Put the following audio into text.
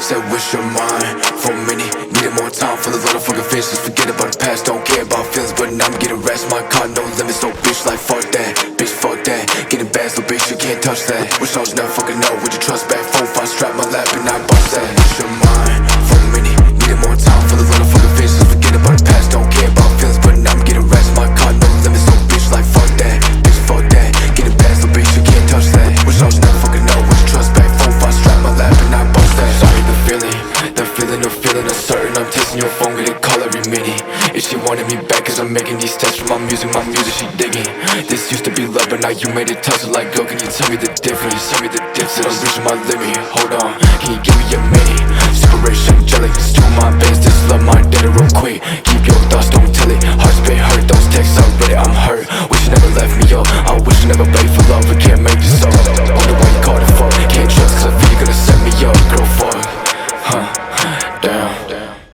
Said wish you're mine for a minute. Needed more time for the little fucking fish. Just forget about the past, don't care about feelings. But now I'm getting rest, my car no limits. No bitch like fuck that, bitch fuck that. Getting bad, so bitch you can't touch that. Wish I was never fucking know, would you trust back? 4-5 strap my lap and I bust that. Wish you're mine for a minute. Needed more time for the little fucking fish. Just forget about the past, don't care about feelings. But now I'm getting rest, my car no limits. No bitch like fuck that, bitch fuck that. Getting bad, so bitch you can't touch that. Wish I was never fucking know, would you trust back? 4-5 strap my lap and I bust that. Sorry the feeling uncertain. I'm testing your phone, getting call every minute. If she wanted me back, cause I'm making these tests for my music she digging. This used to be love, but now you made it tough. So like, girl, can you tell me the difference? Tell me the difference. Said I'm reaching my limit, hold on, can you give me a minute? Super rich, angelic, it's to my best. This love my data real quick. Keep your thoughts, don't tell it. Heart's been hurt, those texts I read it, I'm hurt. Wish you never left me, yo. I wish you never begged for love, but can't make this up. Wonder why you called it fuck. Can't trust, cause I feel you're gonna set me up. Girl, fuck, huh, damn.